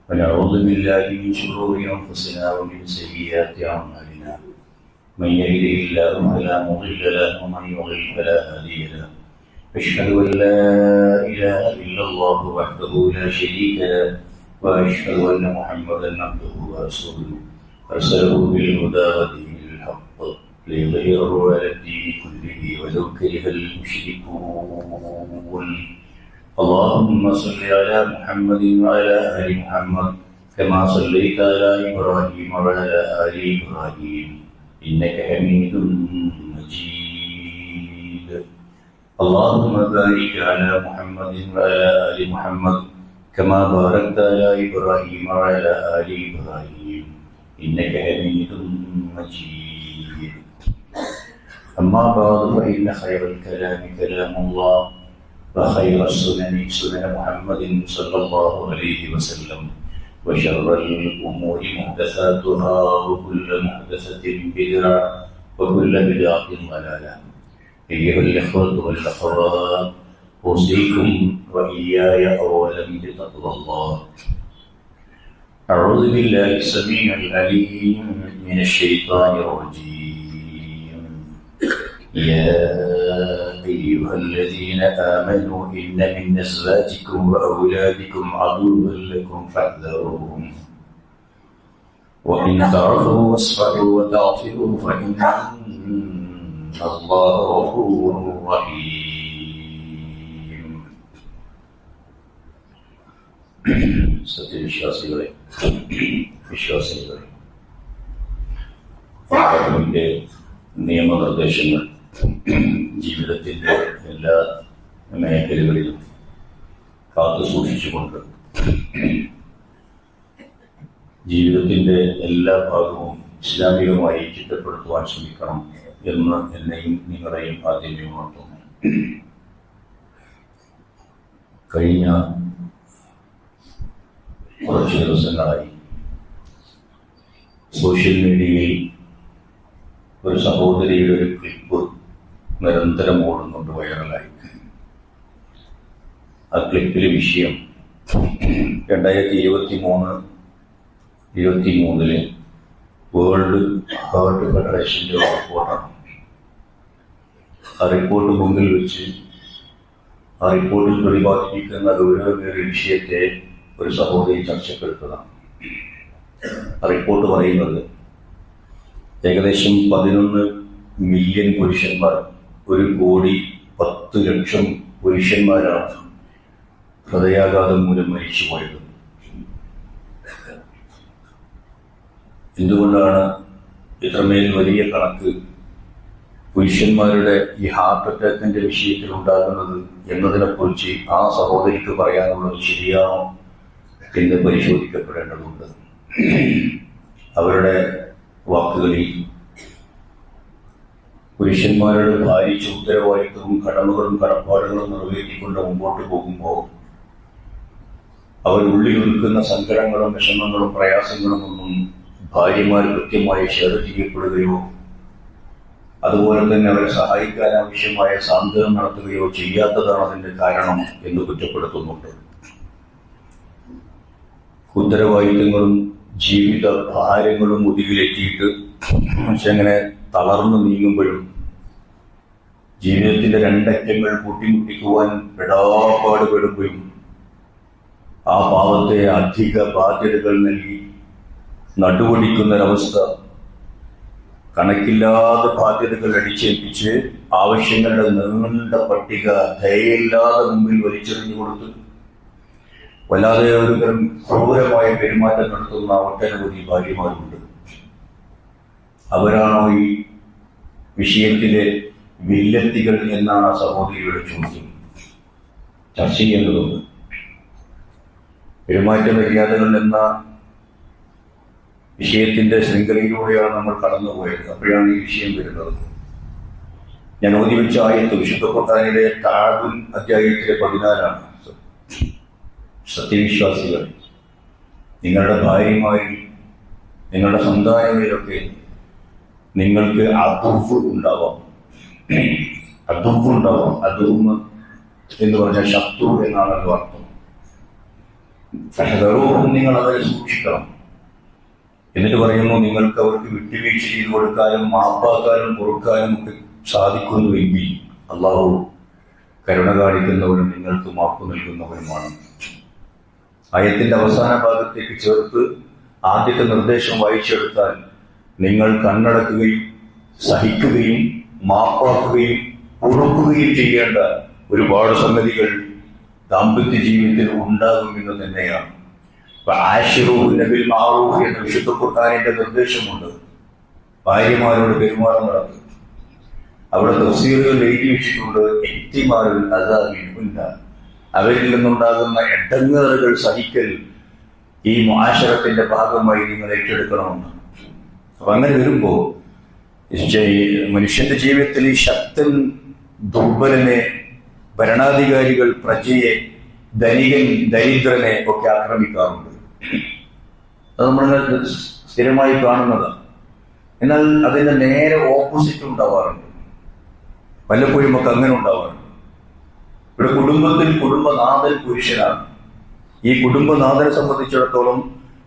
ونعوذ بالله من شرور أنفسنا ومن سيئات أعمالنا من يهده الله فلا مضل له ومن يضلل فلا هادي له أشهد أن لا إله إلا الله وحده لا شريك له وأشهد أن محمدا عبده ورسوله أرسله بالهدى ودين الحق ليظهره على الدين كله ولو كره المشركون اللهم صل على محمد وعلى آل محمد كما صليت على إبراهيم وعلى آل إبراهيم إنك حميد مجيد اللهم بارك على محمد وعلى آل محمد كما باركت على إبراهيم وعلى آل إبراهيم إنك حميد مجيد أما بعد فإن خير الكلام كلام الله وخير السنن سنن محمد صلى الله عليه وسلم وشر الأمور محدثاتها وكل محدثة بدعة وكل بدعة ضلالة أيها الإخوة والأخوات أوصيكم وإياي أولا بتقوى الله أعوذ بالله السميع العليم من الشيطان الرجيم يا أيها الذين آمنوا إن من أزواجكم وأولادكم عدوا لكم فاحذروهم وإن تعفوا واصفحوا وتغفروا فإن الله غفور رحيم. സത്യവിശ്വാസികളെ വിശ്വാസികളെ അള്ളാഹുവിന്റെ നിയമനിർദ്ദേശങ്ങൾ ജീവിതത്തിന്റെ എല്ലാ മേഖലകളിലും കാത്തു സൂക്ഷിച്ചുകൊണ്ട് ജീവിതത്തിന്റെ എല്ലാ ഭാഗവും ഇസ്ലാമികമായി ചിട്ടപ്പെടുത്തുവാൻ ശ്രമിക്കണം എന്ന് എന്നെയും നിങ്ങളെയും ആദ്യമേ ഉണർത്തുന്നു. കഴിഞ്ഞ കുറച്ച് ദിവസങ്ങളായി സോഷ്യൽ മീഡിയയിൽ ഒരു സഹോദരിയുടെ ഒരു ക്ലിപ്പ് നിരന്തരം ഓടുന്നുണ്ട്, വൈറലായി. ആ ക്ലിപ്പിലെ വിഷയം 2023 വേൾഡ് ഹാർട്ട് ഫെഡറേഷൻ്റെ റിപ്പോർട്ടാണ്. ആ റിപ്പോർട്ട് മുമ്പിൽ വെച്ച് ആ റിപ്പോർട്ടിൽ പ്രതിപാദിപ്പിക്കുന്ന ഗൗരവമേറിയ വിഷയത്തെ ഒരു സഹോദരി ചർച്ചപ്പെടുത്തതാണ്. ആ റിപ്പോർട്ട് പറയുന്നത് ഏകദേശം 11 മില്യൺ പുരുഷന്മാർ, 1,10,00,000 പുരുഷന്മാരാണ് ഹൃദയാഘാതം മൂലം മരിച്ചുപോയത്. എന്തുകൊണ്ടാണ് ഇത്രമേൽ വലിയ കണക്ക് പുരുഷന്മാരുടെ ഈ ഹാർട്ട് അറ്റാക്കിന്റെ വിഷയത്തിൽ ഉണ്ടാകുന്നത് എന്നതിനെക്കുറിച്ച് ആ സഹോദരിക്ക് പറയാനുള്ളത് ശരിയാണോ എന്ന് പരിശോധിക്കപ്പെടേണ്ടതുണ്ട്. അവരുടെ വാക്കുകളിൽ പുരുഷന്മാരുടെ ഭാരിച്ച ഉത്തരവാദിത്വവും കടമകളും കടപ്പാടുകളും നിറവേറ്റിക്കൊണ്ട് മുമ്പോട്ട് പോകുമ്പോൾ അവരുള്ളിൽ നിൽക്കുന്ന സങ്കടങ്ങളും വിഷമങ്ങളും പ്രയാസങ്ങളും ഒന്നും ഭാര്യമാർ കൃത്യമായി ഷെയർ ചെയ്യപ്പെടുകയോ അതുപോലെ തന്നെ അവരെ സഹായിക്കാൻ ആവശ്യമായ സാന്ത്വനം നടത്തുകയോ ചെയ്യാത്തതാണ് അതിന്റെ കാരണം എന്ന് കുറ്റപ്പെടുത്തുന്നുണ്ട്. ഉത്തരവാദിത്വങ്ങളും ജീവിത ഭാരങ്ങളും മുതുകിലെത്തിയിട്ട് മനുഷ്യങ്ങനെ തളർന്നു നീങ്ങുമ്പോഴും ജീവിതത്തിന്റെ രണ്ടറ്റങ്ങൾ കൂട്ടിമുട്ടിക്കുവാൻ പെടാപാടുപെടുമ്പോഴും ആ പാവത്തെ അധിക ബാധ്യതകൾ നൽകി നടുവൊടിക്കുന്നൊരവസ്ഥ, കണക്കില്ലാതെ ബാധ്യതകൾ അടിച്ചേൽപ്പിച്ച് ആവശ്യങ്ങളുടെ നീണ്ട പട്ടിക ദയയില്ലാതെ മുമ്പിൽ വലിച്ചെറിഞ്ഞു കൊടുത്ത് വല്ലാതെ ഒരു തരം ക്രൂരമായ പെരുമാറ്റം നടത്തുന്ന ഒട്ടനവധി ഭാര്യമാരുണ്ട്. അവരാണോ ഈ വിഷയത്തിലെ വില്ലത്തികൾ എന്നാണ് ആ സഹോദരിയുടെ ചോദ്യം. ചർച്ച ചെയ്യേണ്ടതുണ്ട്. പെരുമാറ്റ മര്യാദകൾ എന്ന വിഷയത്തിന്റെ ശൃംഖലയിലൂടെയാണ് നമ്മൾ കടന്നുപോയത്. അപ്പോഴാണ് ഈ വിഷയം വരുന്നത്. ഞാൻ ഓതി വെച്ച ആയത്ത് വിശുദ്ധ ഖുർആനിലെ താഅബുൻ അധ്യായത്തിലെ 14 സത്യവിശ്വാസികൾ, നിങ്ങളുടെ ഭാര്യമാരിൽ നിങ്ങളുടെ സന്താനങ്ങളിലൊക്കെ നിങ്ങൾക്ക് അതുഫ് ഉണ്ടാവാം. അതുഫ് എന്ന് പറഞ്ഞാൽ ശത്രു എന്നാണല്ലോ അർത്ഥം. നിങ്ങൾ അവരെ സൂക്ഷിക്കണം. എന്നിട്ട് പറയുന്നു, നിങ്ങൾക്ക് അവർക്ക് വിട്ടുവീഴ്ച ചെയ്തു കൊടുക്കാനും മാപ്പാക്കാനും പൊറുക്കാനും ഒക്കെ സാധിക്കുന്നുവെങ്കിൽ അള്ളാഹു കരുണ കാണിക്കുന്നവരും നിങ്ങൾക്ക് മാപ്പ് നൽകുന്നവരുമാണ്. ആയത്തിന്റെ അവസാന ഭാഗത്തേക്ക് ചേർത്ത് ആദ്യത്തെ നിർദ്ദേശം വായിച്ചെടുത്താൽ നിങ്ങൾ കണ്ണടക്കുകയും സഹിക്കുകയും മാപ്പാക്കുകയും പൊറുക്കുകയും ചെയ്യേണ്ട ഒരുപാട് സംഗതികൾ ദാമ്പത്യ ജീവിതത്തിൽ ഉണ്ടാകുമെന്ന് തന്നെയാണ്. ആശിറൂന ബിൽ മഅറൂഫ് എന്ന വിശുദ്ധ ഖുർആനിന്റെ നിർദ്ദേശമുണ്ട്. ഭാര്യമാരോട് പെരുമാറുന്നത് അവിടെ തഫ്സീറുകൾ എഴുതി വെച്ചിട്ടുണ്ട്. ഇഹ്തിമാലുൽ അദാ മിൻഹുന്ന, അവരിൽ നിന്നുണ്ടാകുന്ന എടങ്ങേറുകൾ സഹിക്കൽ ഈ മുആശറത്തിന്റെ ഭാഗമായി നിങ്ങൾ ഏറ്റെടുക്കണമെന്ന്. അപ്പൊ അങ്ങനെ വരുമ്പോ മനുഷ്യന്റെ ജീവിതത്തിൽ ഈ ശക്തൻ ദുർബലനെ, ഭരണാധികാരികൾ പ്രജയെ, ധനികൻ ദരിദ്രനെ ഒക്കെ ആക്രമിക്കാറുണ്ട്. അത് നമ്മൾ സ്ഥിരമായി കാണുന്നതാണ്. എന്നാൽ അതിന്റെ നേരെ ഓപ്പോസിറ്റ് ഉണ്ടാവാറുണ്ട്. വല്ലപ്പോഴും ഒക്കെ അങ്ങനെ ഉണ്ടാവാറുണ്ട്. ഇവിടെ കുടുംബത്തിൽ കുടുംബനാഥൻ പുരുഷനാണ്. ഈ കുടുംബനാഥനെ സംബന്ധിച്ചിടത്തോളം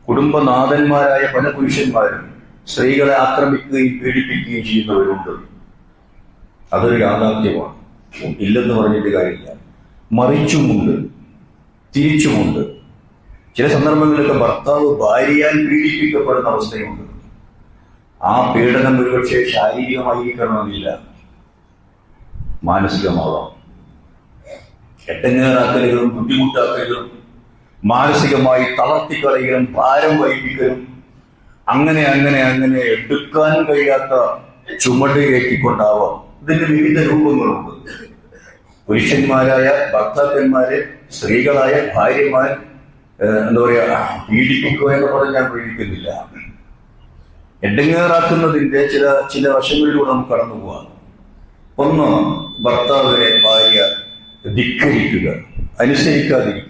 കുടുംബനാഥന്മാരായ പല പുരുഷന്മാരും സ്ത്രീകളെ ആക്രമിക്കുകയും പീഡിപ്പിക്കുകയും ചെയ്യുന്നവരുണ്ട്. അതൊരു യാഥാർത്ഥ്യമാണ്, ഇല്ലെന്ന് പറഞ്ഞിട്ട് കാര്യമില്ല. മറിച്ചുമുണ്ട്, തിരിച്ചുമുണ്ട്. ചില സന്ദർഭങ്ങളിലൊക്കെ ഭർത്താവ് ഭാര്യയാൽ പീഡിപ്പിക്കപ്പെടുന്ന അവസ്ഥയുണ്ട്. ആ പീഡനം ഒരുപക്ഷെ ശാരീരികമായിരിക്കണമെന്നില്ല, മാനസികമാവാം. എട്ടങ്ങേറാക്കലുകളും ബുദ്ധിമുട്ടാക്കലുകളും മാനസികമായി തളർത്തിക്കളയലും ഭാരം വഹിപ്പിക്കലും അങ്ങനെ അങ്ങനെ അങ്ങനെ എടുക്കാൻ കഴിയാത്ത ചുമട് കയറ്റിക്കൊണ്ടാവാം. ഇതിന്റെ വിവിധ രൂപങ്ങളുണ്ട്. പുരുഷന്മാരായ ഭർത്താക്കന്മാരെ സ്ത്രീകളായ ഭാര്യമാർ എന്താ പറയാ പീഡിപ്പിക്കുക എന്ന് പറഞ്ഞാൽ ഞാൻ പീഡിക്കുന്നില്ല. എടങ്ങേറാക്കുന്നതിന്റെ ചില വശങ്ങളിലൂടെ നമുക്ക് കടന്നു പോവാം. ഒന്ന്, ഭർത്താവിനെ ഭാര്യ ധിക്കരിക്കുക, അനുസരിക്കാതിരിക്കുക.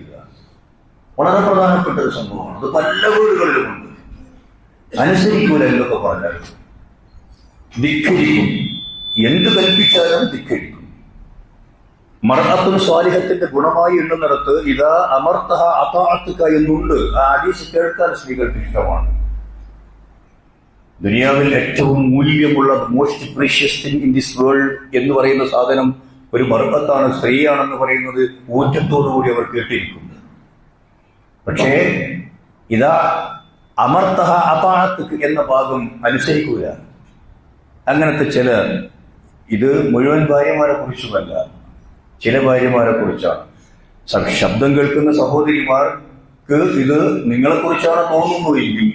വളരെ പ്രധാനപ്പെട്ട ഒരു സംഭവമാണ്. അത് പല വീടുകളിലുമുണ്ട്. അനുസരിക്കൂല എന്നൊക്കെ പറഞ്ഞാൽ ധിക്കരിക്കും. എന്ത് കൽപ്പിച്ചാലും ധിക്കരിക്കും. മർഅത്തുൻ സ്വാലിഹത്തിന്റെ ഗുണമായി എണ്ണുന്നിടത്ത് ഇതാ അമർത്തഹ അതാഅത്തുക എന്നുണ്ട്. ആ ഹദീസ് കേൾക്കാൻ സ്ത്രീകൾക്ക് ഇഷ്ടമാണ്. ദുനിയാവിൽ ഏറ്റവും മൂല്യമുള്ള most precious thing in this world എന്ന് പറയുന്ന സാധനം ഒരു മർഅത്താണ്, സ്ത്രീയാണെന്ന് പറയുന്നത് ഊറ്റത്തോടുകൂടി അവർ കേട്ടിരിക്കുന്നു. പക്ഷേ ഇതാ അമർത്തഹ അതാഅത്തുക എന്ന ഭാഗം അനുസരിക്കൂല. അങ്ങനത്തെ ഇത് മുഴുവൻ ഭാര്യമാരെ കുറിച്ചുമല്ല, ചില ഭാര്യമാരെ കുറിച്ചാണ്. ശബ്ദം കേൾക്കുന്ന സഹോദരിമാർക്ക് ഇത് നിങ്ങളെ കുറിച്ചാണ് തോന്നുന്നുവെങ്കിൽ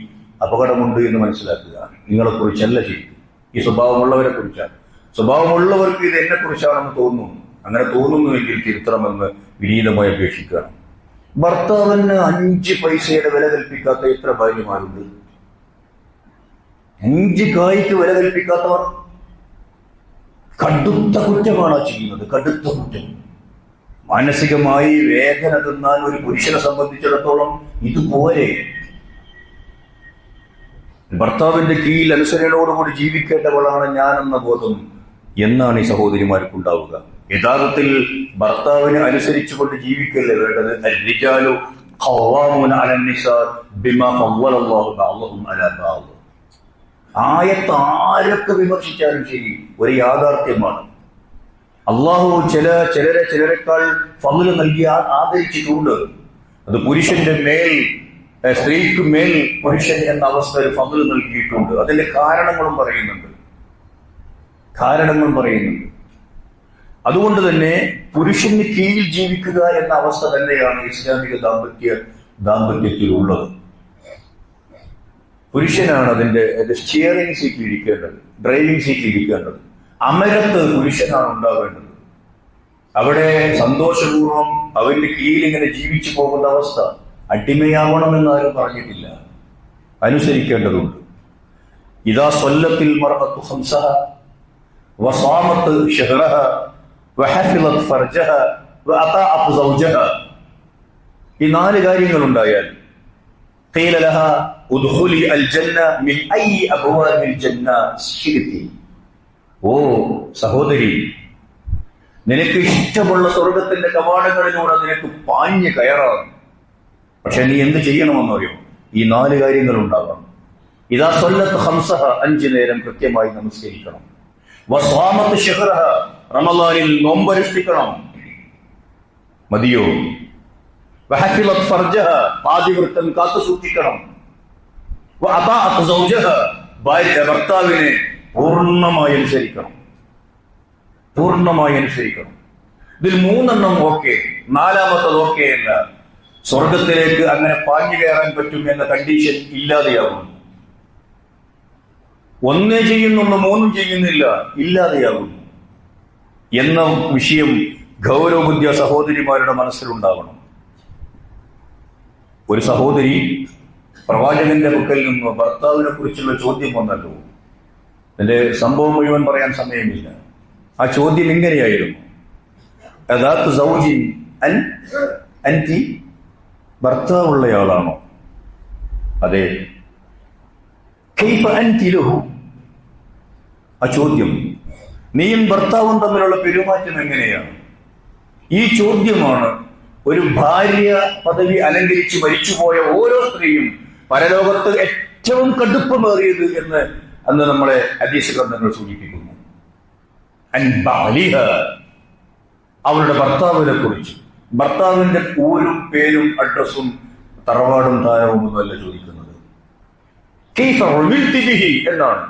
അപകടമുണ്ട് എന്ന് മനസ്സിലാക്കുക. നിങ്ങളെ കുറിച്ചല്ല ശരിക്കും, ഈ സ്വഭാവമുള്ളവരെ കുറിച്ചാണ്. സ്വഭാവമുള്ളവർക്ക് ഇത് എന്നെ കുറിച്ചാണെന്ന് തോന്നുന്നു. അങ്ങനെ തോന്നുന്നുവെങ്കിൽ തിരുത്തണമെന്ന് വിനീതമായി അപേക്ഷിക്കുക. ഭർത്താവിന് 5 പൈസയുടെ വില കൽപ്പിക്കാത്ത എത്ര ഭാര്യമാരുണ്ട്? 5 കായ്ക്ക് വില കൽപ്പിക്കാത്തവർ കടുത്ത കുറ്റമാണ് ചെയ്യുന്നത്, കടുത്ത കുറ്റം. മാനസികമായി വേദന തിന്നാൽ ഒരു പുരുഷനെ സംബന്ധിച്ചിടത്തോളം ഇതുപോലെ ഭർത്താവിന്റെ കീഴിൽ അനുസരണയോടുകൂടി ജീവിക്കേണ്ടവളാണ് ഞാനെന്ന ബോധം എന്നാണ് ഈ സഹോദരിമാർക്കുണ്ടാവുക. യഥാർത്ഥത്തിൽ ഭർത്താവിനെ അനുസരിച്ചുകൊണ്ട് ജീവിക്കല്ലേ വേണ്ടത്. الرجال قوامون على النساء بما فضل الله بعضهم على بعض. ആയത്ത് ആരൊക്കെ വിമർശിച്ചാലും ശരി ഒരു യാഥാർത്ഥ്യമാണ്. അള്ളാഹു ചിലരെക്കാൾ ഫضل നൽകി ആദരിച്ചിട്ടുണ്ട്. അത് പുരുഷന്റെ മേൽ, സ്ത്രീക്ക് മേൽ പുരുഷൻ എന്ന അവസ്ഥ ഒരു ഫضل നൽകിയിട്ടുണ്ട്. അതിന്റെ കാരണങ്ങളും പറയുന്നുണ്ട്. അതുകൊണ്ട് തന്നെ പുരുഷന് കീഴിൽ ജീവിക്കുക എന്ന അവസ്ഥ തന്നെയാണ് ഇസ്ലാമിക ദാമ്പത്യത്തിലുള്ളത്. പുരുഷനാണ് അതിന്റെ സ്റ്റിയറിംഗ് സീറ്റിൽ ഇരിക്കേണ്ടത്, ഡ്രൈവിംഗ് സീറ്റിൽ ഇരിക്കേണ്ടത്. അമരത്ത് പുരുഷനാണ് ഉണ്ടാവേണ്ടത്. അവിടെ സന്തോഷപൂർവ്വം അവന്റെ കീഴിൽ ഇങ്ങനെ ജീവിച്ചു പോകുന്ന അവസ്ഥ. അടിമയാവണമെന്ന് ആരും പറഞ്ഞിട്ടില്ല, അനുസരിക്കേണ്ടതുണ്ട്. ഇദാ സ്വല്ലത്തിൽ മർഅത്തു ഖംസഹ വസാമത്ത് ശഹ്റഹ വഹഫിളത് ഫർജഹ വഅതാഅത് സൗജഹ. ഈ 4 കാര്യങ്ങൾ ഉണ്ടായാൽ ഖീല ലഹ ഉദ്ഖുലി അൽ ജന്ന മിൻ അയ്യി അബ്വാബിൽ ജന്ന ശിഅതി. ഓ സഹോദരി, നിനക്ക് ഇഷ്ടമുള്ള സ്വർഗത്തിന്റെ കവാടങ്ങളിലൂടെ നിനക്ക് പാഞ്ഞു കയറാം. പക്ഷെ നീ എന്ത് ചെയ്യണമെന്നറിയോ? ഈ 4 കാര്യങ്ങൾ ഉണ്ടാകണം. ഇദാ സ്വല്ലത്ത് ഖംസഹ, 5 നേരം കൃത്യമായി നമസ്കരിക്കണം. വസ്വാമത്ത് ശഹ്റഹ, റമളാനിൽ നോമ്പനുഷ്ഠിക്കണം. മതിയോ? വഹഫിളത് ഫർജഹ, പാതിവൃത്തം കാത്തു സൂക്ഷിക്കണം. വഅതാഅത് സൗജഹ, ഭർത്താവിനെ പൂർണ്ണമായി അനുസരിക്കണം. ഇതിൽ 3 ഓക്കെ, 4മത്തത് ഓക്കെ അല്ല. സ്വർഗത്തിലേക്ക് അങ്ങനെ പാഞ്ഞു കയറാൻ പറ്റും എന്ന കണ്ടീഷൻ ഇല്ലാതെയാകുന്നു. 1 ചെയ്യുന്നുണ്ട്, 3 ചെയ്യുന്നില്ല, ഇല്ലാതെയാകുന്നു എന്ന വിഷയം ഗൗരവബുദ്ധിയ സഹോദരിമാരുടെ മനസ്സിലുണ്ടാവണം. ഒരു സഹോദരി പ്രവാചകന്റെ പക്കൽ നിന്ന് ഭർത്താവിനെ കുറിച്ചുള്ള ചോദ്യം വന്നല്ലോ. എന്റെ സംഭവം മുഴുവൻ പറയാൻ സമയമില്ല. ആ ചോദ്യം ഇങ്ങനെയായിരുന്നു: അദാത്ത് സൗജിൻ അൻതി, ഭർത്താവുള്ളയാളാണോ? അതെ. കൈഫ അൻതി ലഹു, ആ ചോദ്യം നീയും ഭർത്താവും തമ്മിലുള്ള പെരുമാറ്റം എങ്ങനെയാണ്? ഈ ചോദ്യമാണ് ഒരു ഭാര്യ പദവി അലങ്കരിച്ച് മരിച്ചുപോയ ഓരോ സ്ത്രീയും പരലോകത്ത് ഏറ്റവും കടുപ്പമേറിയത് എന്ന് അന്ന് നമ്മളെ ഹദീസ് ഗ്രന്ഥങ്ങൾ സൂചിപ്പിക്കുന്നു. അവരുടെ ഭർത്താവിനെ കുറിച്ച്. ഭർത്താവിന്റെ ഊരും പേരും അഡ്രസ്സും തറവാടും താരവും ഒന്നുമല്ല ചോദിക്കുന്നത്. എന്നാണ്.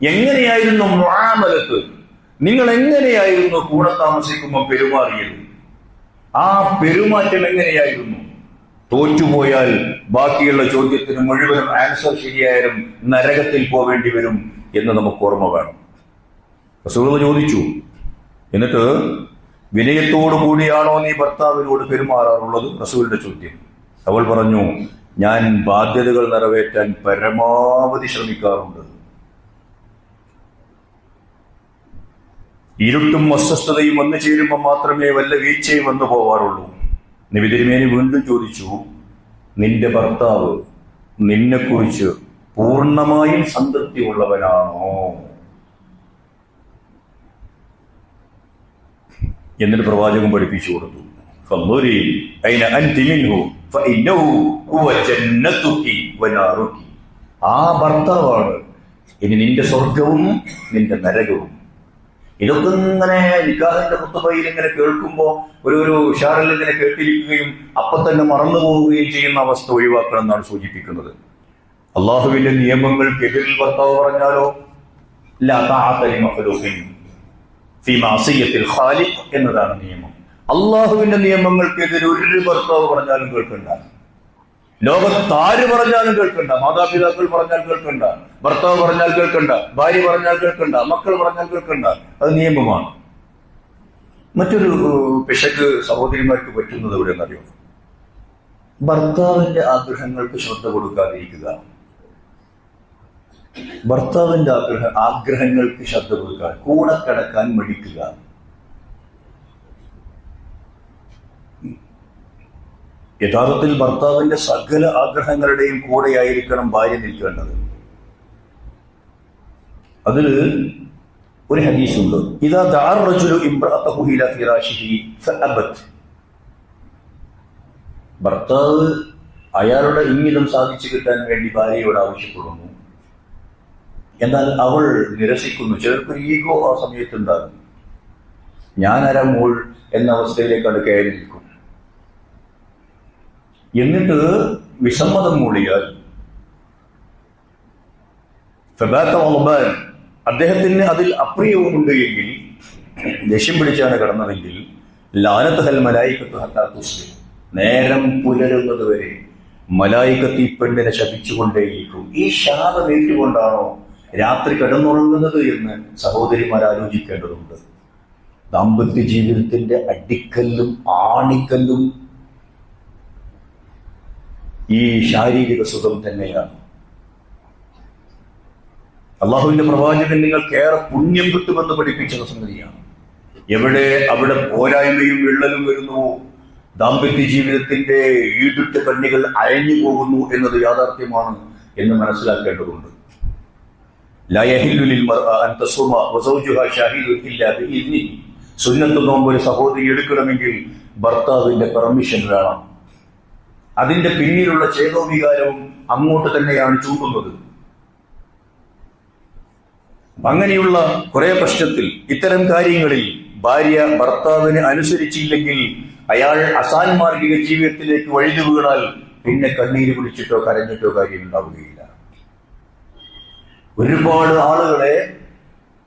എങ്ങനെയായിരുന്നു മുആമലത്ത്, നിങ്ങൾ എങ്ങനെയായിരുന്നു കൂടെ താമസിക്കുമ്പോൾ പെരുമാറിയത്? ആ പെരുമാറ്റം എങ്ങനെയായിരുന്നു? തോറ്റുപോയാൽ ബാക്കിയുള്ള ചോദ്യത്തിന് മുഴുവനും ആൻസർ ശരിയായാലും നരകത്തിൽ പോവേണ്ടി വരും എന്ന് നമുക്ക് ഓർമ്മ വേണം. റസൂൽ ചോദിച്ചു, എന്നിട്ട് വിനയത്തോടു കൂടിയാണോ നീ ഭർത്താവിനോട് പെരുമാറാറുള്ളത്? റസൂലിന്റെ ചോദ്യം. അവൾ പറഞ്ഞു, ഞാൻ ബാധ്യതകൾ നിറവേറ്റാൻ പരമാവധി ശ്രമിക്കാറുണ്ട്. ഇരുട്ടും അസ്വസ്ഥതയും വന്നു ചേരുമ്പോൾ മാത്രമേ വല്ല വീഴ്ചയും വന്നു പോവാറുള്ളൂ. നബി തിരുമേനി വീണ്ടും ചോദിച്ചു, നിന്റെ ഭർത്താവ് നിന്നെക്കുറിച്ച് പൂർണ്ണമായും സംതൃപ്തി ഉള്ളവനാണോ? എന്നിട്ട് പ്രവാചകൻ പഠിപ്പിച്ചു കൊടുത്തു, ആ ഭർത്താവാണ് ഇനി നിന്റെ സ്വർഗവും നിന്റെ നരകവും. ഇതൊക്കെ ഇങ്ങനെ നിക്കാഹിന്റെ ഖുത്ബയിൽ ഇങ്ങനെ കേൾക്കുമ്പോ ഒരു ഉഷാറിൽ ഇങ്ങനെ കേട്ടിരിക്കുകയും അപ്പൊ തന്നെ മറന്നു പോവുകയും ചെയ്യുന്ന അവസ്ഥ ഒഴിവാക്കണം എന്നാണ് സൂചിപ്പിക്കുന്നത്. അള്ളാഹുവിന്റെ നിയമങ്ങൾക്കെതിരിൽ ഭർത്താവ് പറഞ്ഞാലോ, ലാ തഅത ലിമഖ്ലൂഖിൻ ഫീ മഅസിയത്തിൽ ഖാലിഖ് എന്നതാണ് നിയമം. അള്ളാഹുവിന്റെ നിയമങ്ങൾക്കെതിരെ ഒരു ഭർത്താവ് പറഞ്ഞാലും കേൾക്കണ്ട. ലോകത്താര് പറഞ്ഞാലും കേൾക്കണ്ട. മാതാപിതാക്കൾ പറഞ്ഞാൽ കേൾക്കണ്ട, ഭർത്താവ് പറഞ്ഞാൽ കേൾക്കണ്ട, ഭാര്യ പറഞ്ഞാൽ കേൾക്കണ്ട, മക്കൾ പറഞ്ഞാൽ കേൾക്കണ്ട. അത് നിയമമാണ്. മറ്റൊരു പിശക് സഹോദരിമാർക്ക് പറ്റുന്നത് എവിടെയെന്നറിയോ? ഭർത്താവിന്റെ ആഗ്രഹങ്ങൾക്ക് ശ്രദ്ധ കൊടുക്കാതിരിക്കുക. ഭർത്താവിന്റെ ആഗ്രഹങ്ങൾക്ക് ശ്രദ്ധ കൊടുക്കാൻ, കൂടെ കിടക്കാൻ മടിക്കുക. യഥാർത്ഥത്തിൽ ഭർത്താവിന്റെ സകല ആഗ്രഹങ്ങളുടെയും കൂടെയായിരിക്കണം ഭാര്യ നിൽക്കേണ്ടത്. അതിൽ ഒരു ഹദീസുണ്ട്, ഇദാ ദഅ റജുലു ഇംറഅതഹു ഇലാ ഫിറാശിഹി ഫഅബത്. ഭർത്താവ് അയാളുടെ ഇംഗിതം സാധിച്ചു കിട്ടാൻ വേണ്ടി ഭാര്യയോട് ആവശ്യപ്പെടുന്നു, എന്നാൽ അവൾ നിരസിക്കുന്നു. ചിലർക്കൊരു ഈഗോ ആ സമയത്തുണ്ടാകും. ഞാനാരാ മോൾ എന്ന അവസ്ഥയിലേക്കാണ് കയറി നിൽക്കും. എന്നിട്ട് വിസമ്മതം മൂളിയാൽ അദ്ദേഹത്തിന് അതിൽ അപ്രിയവുമുണ്ട് എങ്കിൽ, ദേഷ്യം പിടിച്ചാണ് കിടന്നതെങ്കിൽ, ലാനത്തഹൽ മലായികത്തു ഹത്താ തുസ്ബിഹ്, നേരം പുലരുന്നത് വരെ മലായികത്ത് ഈ പെണ്ണിനെ ശപിച്ചുകൊണ്ടേയിരിക്കും. ഈ ശാപം ഏറ്റുകൊണ്ടാണോ രാത്രി കിടന്നുറങ്ങുന്നത് എന്ന് സഹോദരിമാർ ആലോചിക്കേണ്ടതുണ്ട്. ദാമ്പത്യ ജീവിതത്തിന്റെ അടിക്കല്ലും ആണിക്കല്ലും ഈ ശാരീരിക സുഖം തന്നെയാണ്. അള്ളാഹുവിന്റെ പ്രവാചകൻ നിങ്ങൾക്കേറെ പുണ്യം കിട്ടുമെന്ന് പഠിപ്പിച്ച സംഗതിയാണ്. എവിടെ അവിടെ പോരായ്മയും വിള്ളലും വരുന്നു, ദാമ്പത്യ ജീവിതത്തിന്റെ ഈടുറ്റ കണ്ണികൾ അയഞ്ഞു പോകുന്നു എന്നത് യാഥാർത്ഥ്യമാണ് എന്ന് മനസ്സിലാക്കേണ്ടതുണ്ട്. ലാ യഹില്ലു ലിൽ മർഅ അൻ തസുമ വസൗജുഹാ ഷാഹിദുൻ ഇല്ലാ ബിഇദ്നിഹി. സുന്നത്ത് നോമ്പ് ഒരു സഹോദരി എടുക്കണമെങ്കിൽ ഭർത്താവിന്റെ പെർമിഷൻ വേണം. അതിന്റെ പിന്നിലുള്ള ചേതോവികാരവും അങ്ങോട്ട് തന്നെയാണ് ചൂണ്ടുന്നത്. അങ്ങനെയുള്ള കുറെ പ്രശ്നത്തിൽ ഇത്തരം കാര്യങ്ങളിൽ ഭാര്യ ഭർത്താവിന് അനുസരിച്ചില്ലെങ്കിൽ അയാൾ അസാൻമാർഗിക ജീവിതത്തിലേക്ക് വഴുതി വീണാൽ പിന്നെ കണ്ണീര് കുടിച്ചിട്ടോ കരഞ്ഞിട്ടോ കാര്യം ഉണ്ടാവുകയില്ല. ഒരുപാട് ആളുകളെ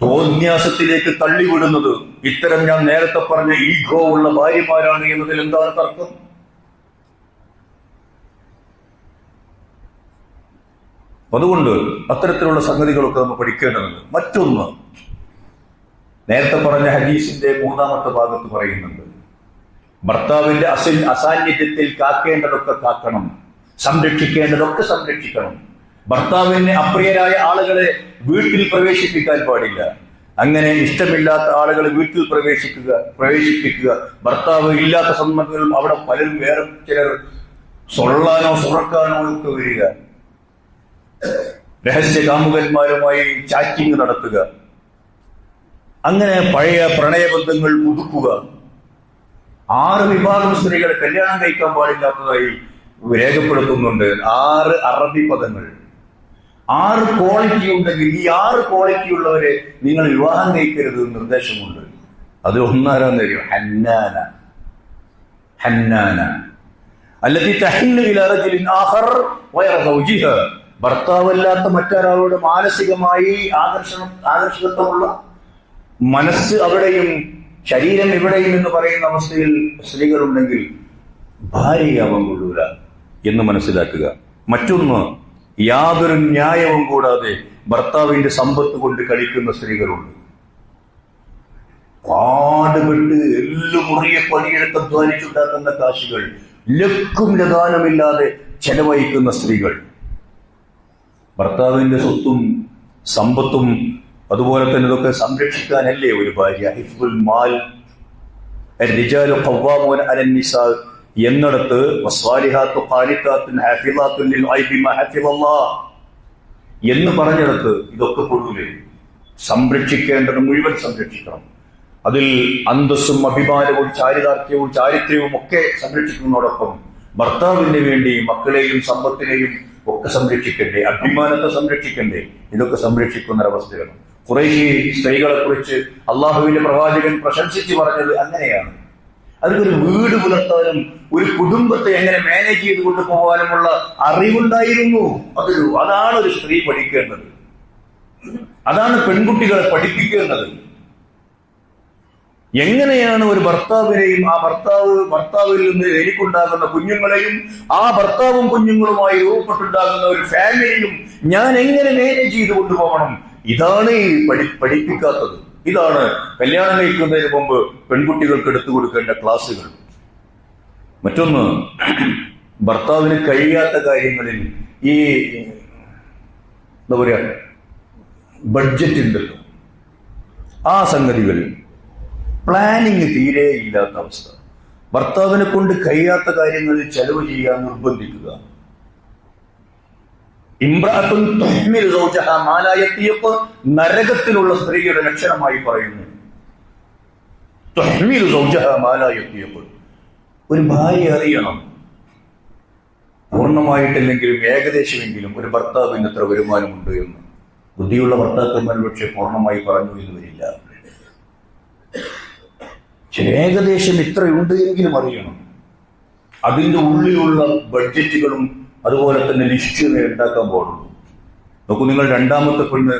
തോന്യാസത്തിലേക്ക് തള്ളിവിടുന്നത് ഇത്തരം ഞാൻ നേരത്തെ പറഞ്ഞ ഈഗോ ഉള്ള ഭാര്യമാരാണ് എന്നതിൽ എന്താണ് തർക്കം? അതുകൊണ്ട് അത്തരത്തിലുള്ള സംഗതികളൊക്കെ നമ്മൾ പഠിക്കേണ്ടതുണ്ട്. മറ്റൊന്ന്, നേരത്തെ പറഞ്ഞ ഹദീസിന്റെ 3-ാമത്തെ ഭാഗത്ത് പറയുന്നുണ്ട്, ഭർത്താവിന്റെ അസാന്നിധ്യത്തിൽ കാക്കേണ്ടതൊക്കെ കാക്കണം, സംരക്ഷിക്കേണ്ടതൊക്കെ സംരക്ഷിക്കണം. ഭർത്താവിന് അപ്രിയരായ ആളുകളെ വീട്ടിൽ പ്രവേശിപ്പിക്കാൻ പാടില്ല. അങ്ങനെ ഇഷ്ടമില്ലാത്ത ആളുകളെ വീട്ടിൽ പ്രവേശിപ്പിക്കുക. ഭർത്താവ് ഇല്ലാത്ത സന്ദർഭങ്ങളിൽ അവിടെ പലരും വേറെ ചിലർ സൊള്ളാനോ സുറക്കാനോ ഒക്കെ വരിക, രഹസ്യ കാമുകന്മാരുമായി ചാറ്റിംഗ് നടത്തുക, അങ്ങനെ പഴയ പ്രണയബന്ധങ്ങൾ പുതുക്കുക. 6 വിഭാഗം സ്ത്രീകളെ കല്യാണം കഴിക്കാൻ പാടില്ലാത്തതായി രേഖപ്പെടുത്തുന്നുണ്ട്. 6 അറബി പദങ്ങൾ, 6 ക്വാളിറ്റി ഉണ്ടെങ്കിൽ ഈ 6 ക്വാളിറ്റി ഉള്ളവരെ നിങ്ങൾ വിവാഹം കഴിക്കരുത് നിർദ്ദേശമുണ്ട്. അത് ഒന്നാരാന്ന് അറിയോ? ഹന്നാന. ഹന്നാന അല്ലതി തഹില്ലു ഇലാ റജുലിൻ ആഖർ ഗൈറ സൗജിഹ. ഭർത്താവല്ലാത്ത മറ്റൊരാളോട് മാനസികമായി ആകർഷകത്വമുള്ള മനസ്സ് അവിടെയും ശരീരം ഇവിടെയും എന്ന് പറയുന്ന അവസ്ഥയിൽ സ്ത്രീകളുണ്ടെങ്കിൽ ഭാര്യയാവാൻ കൊള്ളൂല എന്ന് മനസ്സിലാക്കുക. മറ്റൊന്ന്, യാതൊരു ന്യായവും കൂടാതെ ഭർത്താവിന്റെ സമ്പത്ത് കൊണ്ട് കഴിക്കുന്ന സ്ത്രീകളുണ്ട്. പാടുപെട്ട് എല്ലും മുറിയെ പണിയെടുത്ത് അധ്വാനിച്ചുണ്ടാക്കുന്ന കാശുകൾ ലക്കും ലഗാനമില്ലാതെ ചെലവഴിക്കുന്ന സ്ത്രീകൾ. ഭർത്താവിന്റെ സ്വത്തും സമ്പത്തും അതുപോലെ തന്നെ ഇതൊക്കെ സംരക്ഷിക്കാനല്ലേ ഒരു ഭാര്യ? ഹിഫ്ദുൽ മാൽ الرجال قوامون على النساء എന്നിടത്ത് വസ്വാലിഹാത്തു ഖാനിതാത്തുൻ ഹാഫിളാത്തുൻ ലിൽഗൈബി മാ ഹഫിളല്ലാഹ് എന്ന് പറഞ്ഞിടത്ത് ഇതൊക്കെ കൊടുക്കില്ലേ? സംരക്ഷിക്കേണ്ടത് മുഴുവൻ സംരക്ഷിക്കണം. അതിൽ അന്തസ്സും അഭിമാനവും ചാരിത്ര്യവും ഒക്കെ സംരക്ഷിക്കുന്നതോടൊപ്പം ഭർത്താവിന് വേണ്ടി മക്കളെയും സമ്പത്തിനെയും ഒക്കെ സംരക്ഷിക്കണ്ടേ, അഭിമാനത്തെ സംരക്ഷിക്കണ്ടേ? ഇതൊക്കെ സംരക്ഷിക്കുന്ന ഒരവസ്ഥയാണ്. ഖുറൈശി സ്ത്രീകളെ കുറിച്ച് അള്ളാഹുവിന്റെ പ്രവാചകൻ പ്രശംസിച്ച് പറഞ്ഞത് അങ്ങനെയാണ്. അതൊരു വീട് പുലർത്താനും ഒരു കുടുംബത്തെ എങ്ങനെ മാനേജ് ചെയ്ത് കൊണ്ടുപോകാനുമുള്ള അറിവുണ്ടായിരുന്നു. അതാണ് ഒരു സ്ത്രീ പഠിക്കേണ്ടത്. അതാണ് പെൺകുട്ടികളെ പഠിപ്പിക്കേണ്ടത്. എങ്ങനെയാണ് ഒരു ഭർത്താവിനെയും ഭർത്താവിൽ നിന്ന് എനിക്കുണ്ടാകുന്ന കുഞ്ഞുങ്ങളെയും ആ ഭർത്താവും കുഞ്ഞുങ്ങളുമായി രൂപപ്പെട്ടുണ്ടാകുന്ന ഒരു ഫാമിലിയും ഞാൻ എങ്ങനെ മാനേജ് ചെയ്ത് കൊണ്ടുപോകണം? ഇതാണ് പഠിപ്പിക്കാത്തത്. ഇതാണ് കല്യാണം കഴിക്കുന്നതിന് മുമ്പ് പെൺകുട്ടികൾക്ക് എടുത്തു കൊടുക്കേണ്ട ക്ലാസുകൾ. മറ്റൊന്ന്, ഭർത്താവിന് കഴിയാത്ത കാര്യങ്ങളിൽ ഈ എന്താ പറയാ ബഡ്ജറ്റ് ഉണ്ടല്ലോ, ആ സംഗതികൾ പ്ലാനിങ് തീരെ ഇല്ലാത്ത അവസ്ഥ. ഭർത്താവിനെ കൊണ്ട് കഴിയാത്ത കാര്യങ്ങളിൽ ചെലവ് ചെയ്യാൻ നിർബന്ധിക്കുക. ഇംറഅത്തുൻ തുഹ്മിൽ സൗജഹാ മാ ലാ യതീഖ് നരകത്തിലുള്ള സ്ത്രീയുടെ ലക്ഷണമായി പറയുന്നു. തുഹ്മിൽ സൗജഹാ മാ ലാ യതീഖ്. ഒരു ഭാര്യ അറിയണം, പൂർണ്ണമായിട്ടില്ലെങ്കിലും ഏകദേശമെങ്കിലും ഒരു ഭർത്താവിന് എത്ര വരുമാനമുണ്ട് എന്ന്. ബുദ്ധിയുള്ള ഭർത്താക്കന്മാർ പക്ഷെ പൂർണ്ണമായി പറഞ്ഞു എന്ന് വരില്ല. ഏകദേശം ഇത്രയുണ്ട് എങ്കിലും അറിയണം. അതിന്റെ ഉള്ളിലുള്ള ബഡ്ജറ്റുകളും അതുപോലെ തന്നെ ലിസ്റ്റുകളെ ഉണ്ടാക്കാൻ പാടുള്ളൂ. നോക്കൂ, നിങ്ങൾ രണ്ടാമത്തെ പെണ്ണ്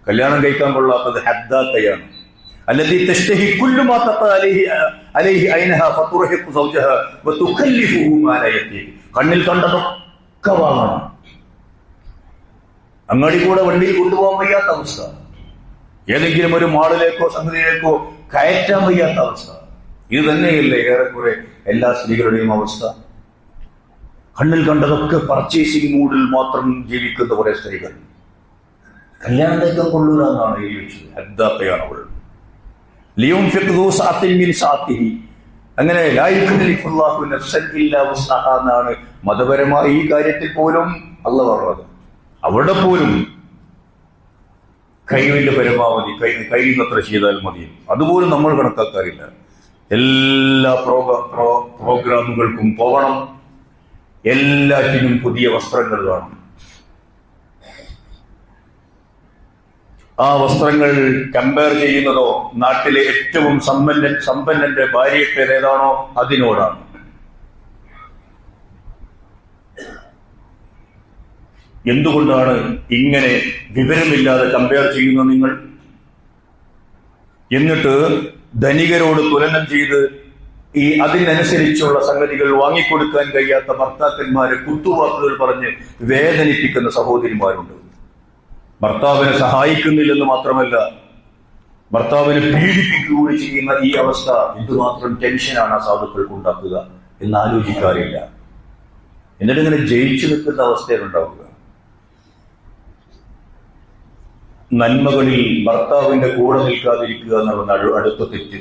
കല്യാണം കഴിക്കാൻ കൊള്ളാത്തത് ഹദ്ദാത്തയാണ്. അല്ലദീ തശ്തഹി കുല്ലു മാ തഖ അലൈഹി ഐനഹാ ഫതുർഹിഖു സൗജഹാ വതുകല്ലിഫുഹു മാ ലാ യതീഖ്. കണ്ണിൽ കണ്ടതൊക്കെ വാങ്ങണം. അങ്ങാടി കൂടെ വണ്ടിയിൽ കൊണ്ടുപോകാൻ വയ്യാത്ത അവസ്ഥ, ഏതെങ്കിലും ഒരു മാളിലേക്കോ സംഗതിയിലേക്കോ കയറ്റാൻ വയ്യാത്ത അവസ്ഥ. ഇത് തന്നെയല്ലേ ഏറെക്കുറെ എല്ലാ സ്ത്രീകളുടെയും അവസ്ഥ? കണ്ണിൽ കണ്ടതൊക്കെ പർച്ചേസിംഗ് മൂഡിൽ മാത്രം ജീവിക്കുന്ന കുറെ സ്ത്രീകൾ. കല്യാണം കഴിക്കാൻ കൊള്ളൂല എന്നാണ് എഴുതി വെച്ചത്. ഹദ്ദാത്തയാണ് അവൾ. അങ്ങനെ എന്നാണ് മതപരമായി ഈ കാര്യത്തിൽ പോലും അള്ളാഹ് പറഞ്ഞത്. അവിടെ പോലും കഴിവിന്റെ പരമാവധി കഴിയുന്നത്ര ചെയ്താൽ മതി. അതുപോലും നമ്മൾ കണക്കാക്കാറില്ല. എല്ലാ പ്രോഗ്രാമുകൾക്കും പോകണം, എല്ലാറ്റിനും പുതിയ വസ്ത്രങ്ങൾ കാണും. ആ വസ്ത്രങ്ങൾ കമ്പയർ ചെയ്യുന്നതോ നാട്ടിലെ ഏറ്റവും സമ്പന്നന്റെ ഭാര്യയുടെ ഏതാണോ അതിനോടാണ്. എന്തുകൊണ്ടാണ് ഇങ്ങനെ വിവരമില്ലാതെ കമ്പയർ ചെയ്യുന്ന നിങ്ങൾ? എന്നിട്ട് ധനികരോട് തുലനം ചെയ്ത് അതിനനുസരിച്ചുള്ള സംഗതികൾ വാങ്ങിക്കൊടുക്കാൻ കഴിയാത്ത ഭർത്താക്കന്മാരെ കുത്തുവാക്കുകൾ പറഞ്ഞ് വേദനിപ്പിക്കുന്ന സഹോദരിമാരുണ്ട്. ഭർത്താവിനെ സഹായിക്കുന്നില്ലെന്ന് മാത്രമല്ല, ഭർത്താവിനെ പീഡിപ്പിക്കുകകൂടി ചെയ്യുന്ന ഈ അവസ്ഥ എന്തുമാത്രം ടെൻഷനാണ് ആ സാധുക്കൾക്ക് ഉണ്ടാക്കുക എന്ന് ആലോചിക്കാറില്ല. എന്നിട്ട് ഇങ്ങനെ ജയിച്ചു നിൽക്കുന്ന അവസ്ഥയിലുണ്ടാവുക. നന്മകളിൽ ഭർത്താവിന്റെ കൂടെ നിൽക്കാതിരിക്കുക എന്നുള്ള അടുത്ത തെറ്റ്.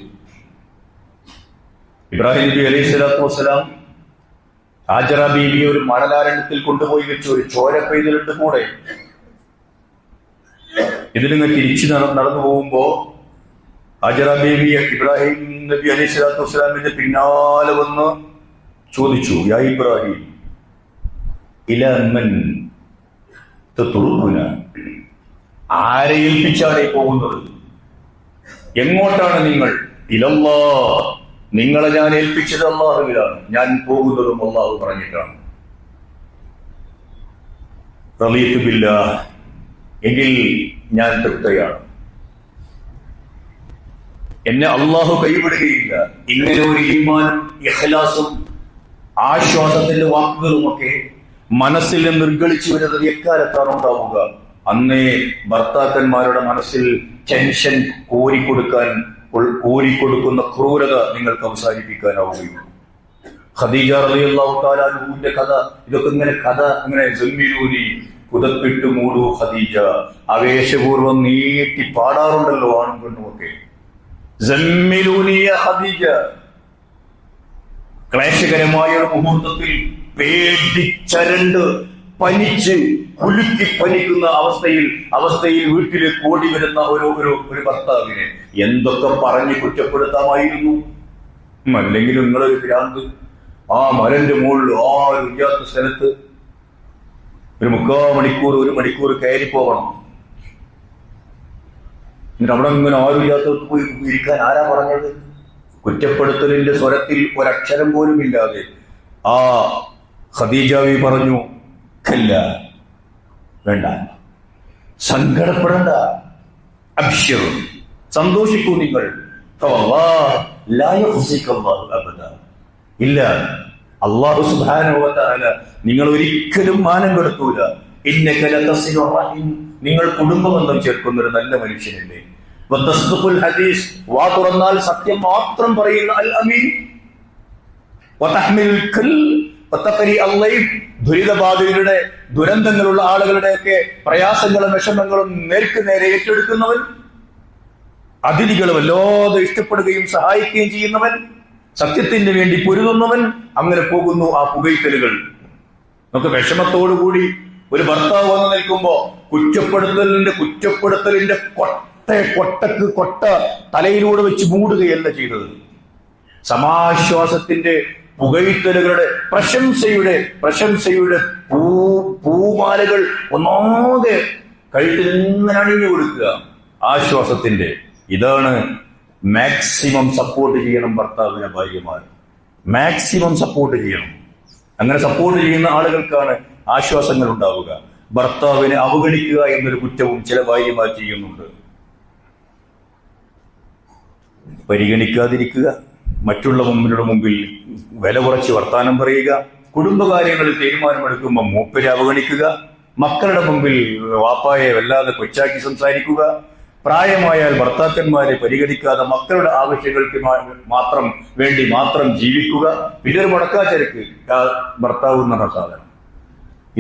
ഇബ്രാഹിം നബി അലൈഹി സ്വലാത്തു വസ്സലാം ഹാജറ ബീവിയെ ഒരു മണലാരണ്യത്തിൽ കൊണ്ടുപോയി വെച്ച് ഒരു ചോര പെയ്തിലിട്ട് കൂടെ. ഇതിലിങ്ങ് തിരിച്ചു നടന്നു പോകുമ്പോ ഹാജറ ബീവി ഇബ്രാഹിം നബി അലൈഹി സ്വലാത്തു വസ്സലാമിന്റെ പിന്നാലെ വന്ന് ചോദിച്ചു, യാ ഇബ്രാഹിം ഇലാ മൻ തത്റുകുന, ആരെ ഏൽപ്പിച്ചാണ് പോകുന്നത്? എങ്ങോട്ടാണ് നിങ്ങൾ? ഇലല്ലാഹ്, നിങ്ങളെ ഞാൻ ഏൽപ്പിച്ചത് അല്ലാഹുവിലാണ്, ഞാൻ പോകുന്നതും അല്ലാഹു പറഞ്ഞിട്ടാണ്. റളിയതു ബില്ലാഹ്, എങ്കിൽ ഞാൻ തൃപ്തയാണ്, എന്നെ അല്ലാഹു കൈവിടുകയില്ല. ഇങ്ങനെ ഒരു ഈമാനും ഇഖ്ലാസും ആശ്വാസത്തിന്റെ വാക്കുകളുമൊക്കെ മനസ്സിൽ നിന്ന് നിർഗളിച്ചു വരുന്നത് എക്കാലത്താണ് ഉണ്ടാവുക? അന്നേ ഭർത്താക്കന്മാരുടെ മനസ്സിൽ ടെൻഷൻ കോരിക്കൊടുക്കുന്ന ക്രൂരത നിങ്ങൾക്ക് അവസാനിപ്പിക്കാനാവുകയുള്ളൂ. ഖദീജ റളിയല്ലാഹു തആല അൻഹയുടെ കഥ, ഇതൊക്കെ ഇങ്ങനെ സമ്മിലൂനി കുതപ്പിട്ട് മൂടൂ ഖദീജ, ആവേശപൂർവ്വം നീട്ടി പാടാറുണ്ടല്ലോ ആണും പെണ്ണുമൊക്കെ. സമ്മിലൂനിയ ഖദീജ, ക്ലേശകരമായ ഒരു മുഹൂർത്തത്തിൽ പേടിച്ചരണ്ട് പനിച്ച് കുലുക്കി പനിക്കുന്ന അവസ്ഥയിൽ വീട്ടിലേക്ക് ഓടി വരുന്ന ഒരു ഭർത്താവിനെ എന്തൊക്കെ പറഞ്ഞ് കുറ്റപ്പെടുത്താമായിരുന്നു. അല്ലെങ്കിൽ നിങ്ങളൊരു ഭ്രാന്ത്, ആ മരന്റെ മുകളിൽ ആരും ഇല്ലാത്ത സ്ഥലത്ത് ഒരു 1 മണിക്കൂർ കയറി പോകണം. എന്നിട്ട് അവിടെ ഇങ്ങനെ ആരും ഇല്ലാത്തവർക്ക് പോയി ഇരിക്കാൻ ആരാ പറഞ്ഞത്? കുറ്റപ്പെടുത്തലിന്റെ സ്വരത്തിൽ ഒരക്ഷരം പോലും ഇല്ലാതെ ആ ഖദീജാവി പറഞ്ഞു, കല്ല, വേണ്ട, സങ്കടപ്പെടണ്ട, അബ്ശിറു, സന്തോഷിക്കൂ നിങ്ങൾ, ഇല്ല, അല്ലാഹു സുബ്ഹാനഹു വ തആല നിങ്ങൾ ഒരിക്കലും മാനം കെടുത്തൂല. ഇന്നക ലതസിലു റഹിം, നിങ്ങൾ കുടുംബബന്ധം ചേർക്കുന്ന ഒരു നല്ല മനുഷ്യനല്ലേ. വതസ്ദഖുൽ ഹദീസ്, വാ തുറന്നാൽ സത്യം മാത്രം പറയുന്ന അൽ അമീൻ. വതഹ്മിലുൽ കൽ വതഖരി അല്ലൈഫ്, ദുരിതബാധിതരുടെ ദുരന്തങ്ങളുള്ള ആളുകളുടെയൊക്കെ പ്രയാസങ്ങളും വിഷമങ്ങളും നേർക്ക് നേരെ ഏറ്റെടുക്കുന്നവൻ, അതിഥികളെ വല്ലാതെ ഇഷ്ടപ്പെടുകയും സഹായിക്കുകയും ചെയ്യുന്നവൻ, സത്യത്തിന് വേണ്ടി പൊരുതുന്നവൻ. അങ്ങനെ പോകുന്നു ആ പുകയ്ക്കലുകൾ. നമുക്ക് വിഷമത്തോടുകൂടി ഒരു ഭർത്താവ് വന്നു നിൽക്കുമ്പോ കുറ്റപ്പെടുത്തലിന്റെ കൊട്ട തലയിലൂടെ വെച്ച് മൂടുകയല്ല ചെയ്തത്. സമാശ്വാസത്തിന്റെ പുകഴ്ത്തലുകളുടെ പ്രശംസയുടെ പൂമാലകൾ ഒന്നാമത് കഴുത്തിൽ ഇങ്ങനെ അണിഞ്ഞു കൊടുക്കുക, ആശ്വാസത്തിന്റെ. ഇതാണ് മാക്സിമം സപ്പോർട്ട് ചെയ്യണം ഭർത്താവിനെ ഭാര്യമാർ, മാക്സിമം സപ്പോർട്ട് ചെയ്യണം. അങ്ങനെ സപ്പോർട്ട് ചെയ്യുന്ന ആളുകൾക്കാണ് ആശ്വാസങ്ങൾ ഉണ്ടാവുക. ഭർത്താവിനെ അവഗണിക്കുക എന്നൊരു കുറ്റവും ചില ഭാര്യമാർ ചെയ്യുന്നുണ്ട്. പരിഗണിക്കാതിരിക്കുക, മറ്റുള്ളവരുടെ മുമ്പിൽ വില കുറച്ച് വർത്താനം പറയുക, കുടുംബകാര്യങ്ങളിൽ തീരുമാനമെടുക്കുമ്പോൾ മൂപ്പരെ അവഗണിക്കുക, മക്കളുടെ മുമ്പിൽ വാപ്പായെ വല്ലാതെ കൊച്ചാക്കി സംസാരിക്കുക, പ്രായമായാൽ ഭർത്താക്കന്മാരെ പരിഗണിക്കാതെ മക്കളുടെ ആവശ്യങ്ങൾക്ക് മാത്രം ജീവിക്കുക. ഇതൊരു മുടക്കാച്ചരക്ക് ഭർത്താവ് എന്ന സാധനം.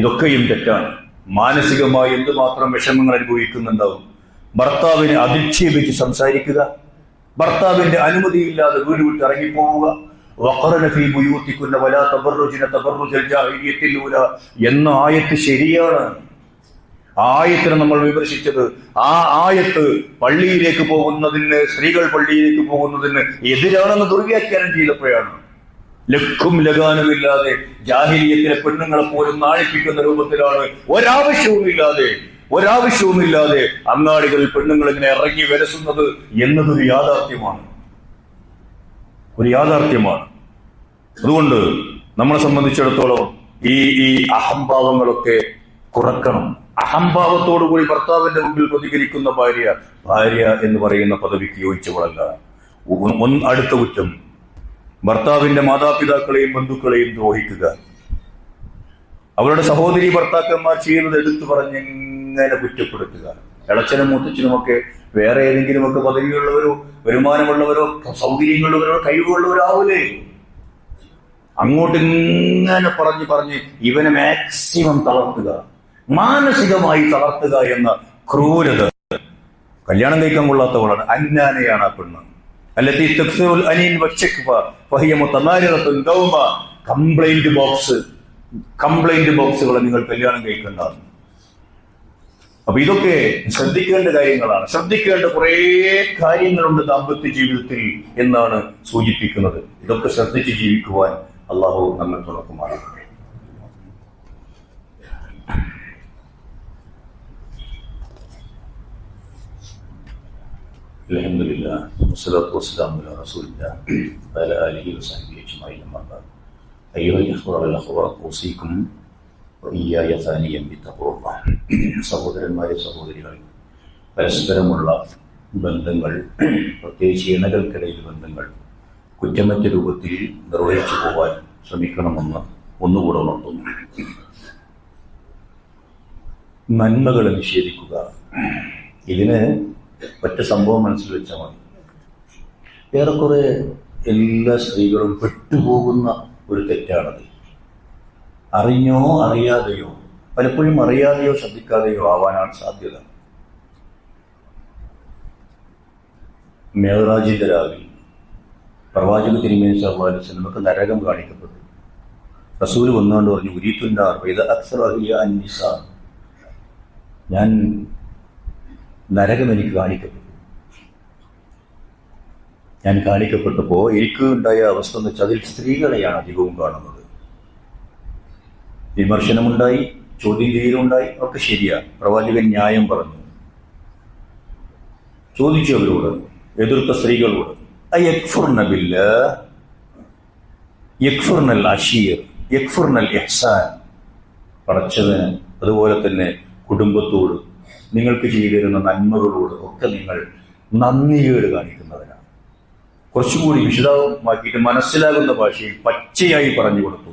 ഇതൊക്കെയും തെറ്റാണ്. മാനസികമായി എന്തുമാത്രം വിഷമങ്ങൾ അനുഭവിക്കുന്നുണ്ടാവും. ഭർത്താവിനെ അധിക്ഷേപിച്ച് സംസാരിക്കുക, ഭർത്താവിന്റെ അനുമതിയില്ലാതെ വീട് വിട്ട് ഇറങ്ങിപ്പോവുക, വഖറന ഫീ ബുയൂതികുന്ന വലാ തബറുജന തബറുജൽ ജാഹിലിയ്യത്തിൽ ഊല എന്ന ആയത്ത് ശരിയാണ്. ആയത്തിനെ നമ്മൾ വിമർശിച്ചത് ആ ആയത്ത് സ്ത്രീകൾ പള്ളിയിലേക്ക് പോകുന്നതിന് എതിരാണെന്ന് ദുർവ്യാഖ്യാനം ചെയ്തപ്പോഴാണ്. ലക്കും ലഗാനുമില്ലാതെ ജാഹിലിയത്തിലെ പെണ്ണുങ്ങളെ പോലും നാണിപ്പിക്കുന്ന രൂപത്തിലാണ് ഒരാവശ്യവുമില്ലാതെ അങ്ങാടികളിൽ പെണ്ണുങ്ങൾ ഇങ്ങനെ ഇറങ്ങി വരസുന്നത് എന്നതൊരു യാഥാർത്ഥ്യമാണ്. അതുകൊണ്ട് നമ്മളെ സംബന്ധിച്ചിടത്തോളം ഈ അഹംഭാവങ്ങളൊക്കെ കുറക്കണം. അഹംഭാവത്തോടുകൂടി ഭർത്താവിന്റെ മുമ്പിൽ പ്രതികരിക്കുന്ന ഭാര്യ എന്ന് പറയുന്ന പദവിക്ക് യോജിച്ചവളല്ല. അടുത്ത കുറ്റം, ഭർത്താവിന്റെ മാതാപിതാക്കളെയും ബന്ധുക്കളെയും ദ്രോഹിക്കുക. അവരുടെ സഹോദരി ഭർത്താക്കന്മാർ ചെയ്യുന്നത് എടുത്തു പറഞ്ഞിങ്ങനെ കുറ്റപ്പെടുത്തുക. ഇളച്ചനും മുത്തച്ഛനുമൊക്കെ വേറെ ഏതെങ്കിലുമൊക്കെ പദവിയുള്ളവരോ വരുമാനമുള്ളവരോ സൗകര്യങ്ങളുള്ളവരോ കഴിവുള്ളവരോ ആവൂലേ? അങ്ങോട്ട് ഇങ്ങനെ പറഞ്ഞ് ഇവനെ മാക്സിമം തളർത്തുക, മാനസികമായി തളർത്തുക എന്ന ക്രൂരത. കല്യാണം കഴിക്കാൻ കൊള്ളാത്തവളാണ്, അജ്ഞാനയാണ് ആ പെണ്ണ്. അല്ലത്തി തക്സിറുൽ അനീൻ വശക്ഫ ഫഹിയ മുതനാരിറത്തുൻ ദൗമ. കംപ്ലൈന്റ് ബോക്സുകളെ നിങ്ങൾ കല്യാണം കഴിക്കേണ്ട. അപ്പൊ ഇതൊക്കെ ശ്രദ്ധിക്കേണ്ട കാര്യങ്ങളാണ്. ശ്രദ്ധിക്കേണ്ട കുറേ കാര്യങ്ങളുണ്ട് ദാമ്പത്യ ജീവിതത്തിൽ എന്നാണ് സൂചിപ്പിക്കുന്നത്. ഇതൊക്കെ ശ്രദ്ധിച്ച് ജീവിക്കുവാൻ അള്ളാഹു നമ്മെ തുണക്കുമാറാകട്ടെ. അൽഹംദുലില്ലാഹ് വസ്സലാത്തു വസ്സലാമു അലാ റസൂലില്ലാഹ് വഅലാ ആലിഹി വസഹ്ബിഹി അജ്മഈൻ. അമ്മാ ബഅദ്. അയ്യുഹൽ ഇഖ്വ വൽ അഖ്വാത്ത് ഊസീകും വഇയ്യായ സാനിയൻ ബിത്തഖ്വല്ലാഹ്. സഹോദരന്മാരെ, സഹോദരികളെ, പരസ്പരമുള്ള ബന്ധങ്ങൾ, പ്രത്യേകിച്ച് ഇണകൾക്കിടയിൽ ബന്ധങ്ങൾ കുറ്റമറ്റ രൂപത്തിൽ നിർവഹിച്ചു പോകാൻ ശ്രമിക്കണമെന്ന് ഒന്നുകൂടെ ഉണർത്തുന്നു. നന്മകളെ നിഷേധിക്കുക. ഇതിന് ഒറ്റ സംഭവം മനസ്സിൽ വെച്ചാൽ മതി. ഏറെക്കുറെ എല്ലാ സ്ത്രീകളും പെട്ടുപോകുന്ന ഒരു തെറ്റാണത്. അറിഞ്ഞോ അറിയാതെയോ, പലപ്പോഴും അറിയാതെയോ ശ്രദ്ധിക്കാതെയോ ആവാനാണ് സാധ്യത. മേറാജിന്റെ രാവിൽ പ്രവാചക തിരുമേനി സല്ലല്ലാഹു അലൈഹി വസല്ലമക്ക് നരകം കാണിക്കപ്പെട്ടു. റസൂൽ വന്നുകൊണ്ട് പറഞ്ഞു, ഉരീത്തുന്നാർ വഇദ അക്സറ അഹ്ലിഹാ അന്നിസാ. ഞാൻ നരകം എനിക്ക് കാണിക്കപ്പെട്ടപ്പോ എനിക്ക് ഉണ്ടായ അവസ്ഥ എന്ന് വെച്ചാൽ അതിൽ സ്ത്രീകളെയാണ് അധികവും കാണുന്നത്. വിമർശനമുണ്ടായി, ചോദ്യം ചെയ്യലുണ്ടായി, ഒക്കെ ശരിയാ. പ്രവാചകൻ ന്യായം പറഞ്ഞു, ചോദിച്ചു അവരോട്, എതിർത്ത സ്ത്രീകളോട്, യക്ഫുർന ബില്ലാഹ് യക്ഫുർനൽ അശീർ യക്ഫുർനൽ ഇഹ്സാൻ. പടച്ചവന് അതുപോലെ തന്നെ കുടുംബത്തോട്, നിങ്ങൾക്ക് ചെയ്തു തരുന്ന നന്മകളോട് ഒക്കെ നിങ്ങൾ നന്ദികേട് കാണിക്കുന്നവരാണ്. കുറച്ചുകൂടി വിശദമാക്കിയിട്ട് മനസ്സിലാകുന്ന ഭാഷയിൽ പച്ചയായി പറഞ്ഞു കൊടുത്തു